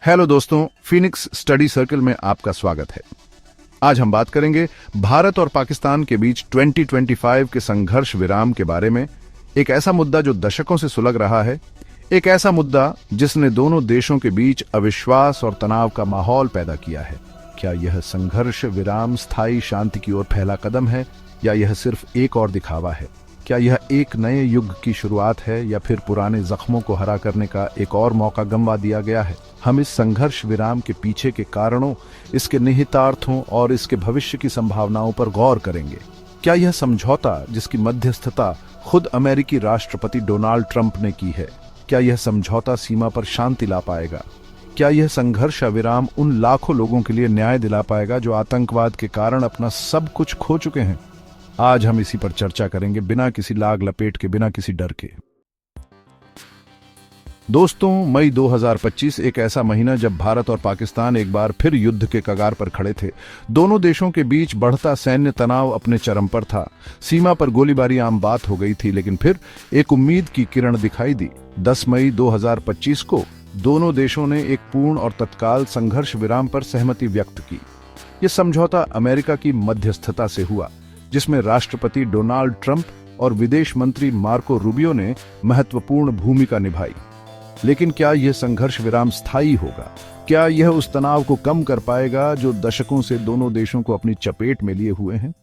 Hello दोस्तों, Phoenix study circle में आपका स्वागत है। आज हम बात करेंगे भारत और पाकिस्तान के बीच 2025 के संघर्ष विराम के बारे में। एक ऐसा मुद्दा जो दशकों से सुलग रहा है, एक ऐसा मुद्दा जिसने दोनों देशों के बीच अविश्वास और तनाव का माहौल पैदा किया है। क्या यह संघर्ष विराम स्थायी शांति की ओर पहला कदम है या यह सिर्फ एक और दिखावा है? क्या यह एक नए युग की शुरुआत है या फिर पुराने जख्मों को हरा करने का एक और मौका गंवा दिया गया है? हम इस संघर्ष विराम के पीछे के कारणों, इसके निहितार्थों और इसके भविष्य की संभावनाओं पर गौर करेंगे। क्या यह समझौता जिसकी मध्यस्थता खुद अमेरिकी राष्ट्रपति डोनाल्ड ट्रंप ने की है, क्या यह समझौता सीमा पर शांति ला पाएगा? क्या यह संघर्ष विराम उन लाखों लोगों के लिए न्याय दिला पाएगा जो आतंकवाद के कारण अपना सब कुछ खो चुके हैं? आज हम इसी पर चर्चा करेंगे, बिना किसी लाग लपेट के, बिना किसी डर के। दोस्तों, मई 2025 एक ऐसा महीना जब भारत और पाकिस्तान एक बार फिर युद्ध के कगार पर खड़े थे। दोनों देशों के बीच बढ़ता सैन्य तनाव अपने चरम पर था। सीमा पर गोलीबारी आम बात हो गई थी, लेकिन फिर एक उम्मीद की किरण दिखाई दी। 10 मई 2025 को दोनों देशों ने एक पूर्ण और तत्काल संघर्ष विराम पर सहमति व्यक्त की। यह समझौता अमेरिका की मध्यस्थता से हुआ, जिसमें राष्ट्रपति डोनाल्ड ट्रंप और विदेश मंत्री मार्को रूबियो ने महत्वपूर्ण भूमिका निभाई। लेकिन क्या यह संघर्ष विराम स्थायी होगा? क्या यह उस तनाव को कम कर पाएगा जो दशकों से दोनों देशों को अपनी चपेट में लिए हुए हैं?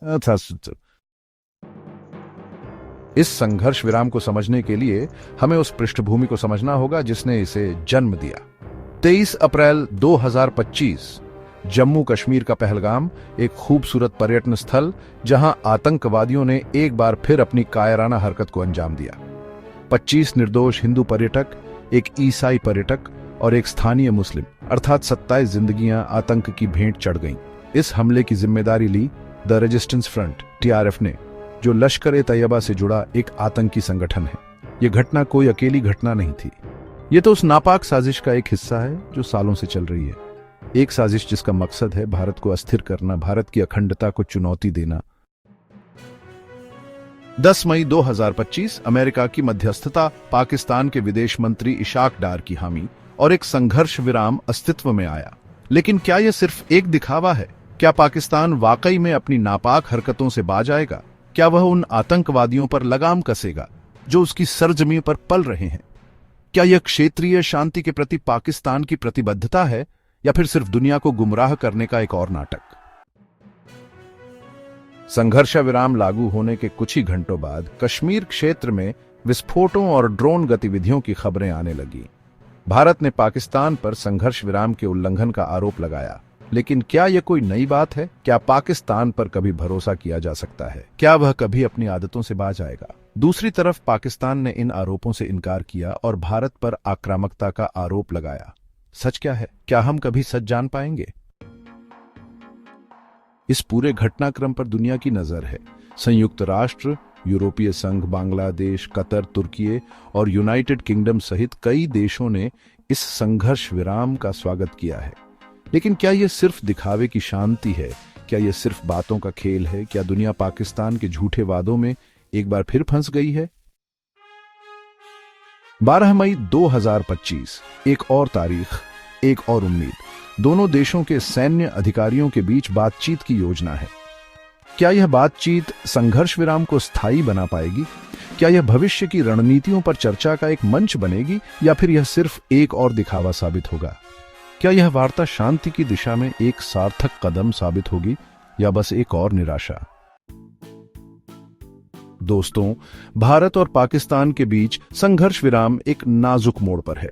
इस संघर्ष विराम को समझने के लिए हमें उस पृष्ठभूमि को समझना होगा जिसने इसे जन्म दिया। 23 अप्रैल 2025 जम्मू कश्मीर का पहलगाम, एक खूबसूरत पर्यटन स्थल जहां आतंकवादियों ने एक बार फिर अपनी कायराना हरकत को अंजाम दिया। 25 निर्दोष हिंदू पर्यटक, एक ईसाई पर्यटक और एक स्थानीय मुस्लिम, अर्थात 27 जिंदगियां आतंक की भेंट चढ़ गईं। इस हमले की जिम्मेदारी ली द रेजिस्टेंस फ्रंट TRF ने, जो लश्कर-ए-तैयबा से जुड़ा एक आतंकी संगठन है। यह घटना कोई अकेली घटना नहीं थी। यह तो उस नापाक साजिश का एक हिस्सा है जो सालों से चल रही है। एक साजिश जिसका मकसद है भारत को अस्थिर करना, भारत की अखंडता को चुनौती देना। 10 मई 2025 अमेरिका की मध्यस्थता, पाकिस्तान के विदेश मंत्री इशाक डार की हामी और एक संघर्ष विराम अस्तित्व में आया। लेकिन क्या यह सिर्फ एक दिखावा है? क्या पाकिस्तान वाकई में अपनी नापाक हरकतों से बाज आएगा? क्या वह उन आतंकवादियों पर लगाम कसेगा जो उसकी सरजमी पर पल रहे हैं? क्या यह क्षेत्रीय शांति के प्रति पाकिस्तान की प्रतिबद्धता है या फिर सिर्फ दुनिया को गुमराह करने का एक और नाटक? संघर्ष विराम लागू होने के कुछ ही घंटों बाद कश्मीर क्षेत्र में विस्फोटों और ड्रोन गतिविधियों की खबरें आने लगी। भारत ने पाकिस्तान पर संघर्ष विराम के उल्लंघन का आरोप लगाया। लेकिन क्या यह कोई नई बात है? क्या पाकिस्तान पर कभी भरोसा किया जा सकता है? क्या वह कभी अपनी आदतों से बाज आएगा? दूसरी तरफ पाकिस्तान ने इन आरोपों से इनकार किया और भारत पर आक्रामकता का आरोप लगाया। सच क्या है? क्या हम कभी सच जान पाएंगे? इस पूरे घटनाक्रम पर दुनिया की नजर है। संयुक्त राष्ट्र, यूरोपीय संघ, बांग्लादेश, कतर, तुर्की और यूनाइटेड किंगडम सहित कई देशों ने इस संघर्ष विराम का स्वागत किया है। लेकिन क्या यह सिर्फ दिखावे की शांति है? क्या यह सिर्फ बातों का खेल है? क्या दुनिया पाकिस्तान के झूठे वादों में एक बार फिर फंस गई है? 12 मई 2025 एक और तारीख, एक और उम्मीद। दोनों देशों के सैन्य अधिकारियों के बीच बातचीत की योजना है। क्या यह बातचीत संघर्ष विराम को स्थायी बना पाएगी? क्या यह भविष्य की रणनीतियों पर चर्चा का एक मंच बनेगी या फिर यह सिर्फ एक और दिखावा साबित होगा? क्या यह वार्ता शांति की दिशा में एक सार्थक कदम साबित होगी या बस एक और निराशा? दोस्तों, भारत और पाकिस्तान के बीच संघर्ष विराम एक नाजुक मोड़ पर है।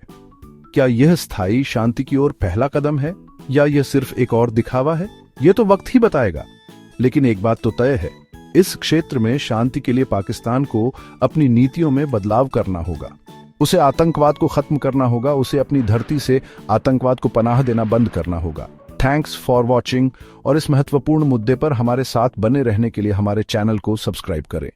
क्या यह स्थायी शांति की ओर पहला कदम है या यह सिर्फ एक और दिखावा है? यह तो वक्त ही बताएगा। लेकिन एक बात तो तय है, इस क्षेत्र में शांति के लिए पाकिस्तान को अपनी नीतियों में बदलाव करना होगा। उसे आतंकवाद को खत्म करना होगा, उसे अपनी धरती से आतंकवाद को पनाह देना बंद करना होगा। थैंक्स फॉर वॉचिंग, और इस महत्वपूर्ण मुद्दे पर हमारे साथ बने रहने के लिए हमारे चैनल को सब्सक्राइब करें।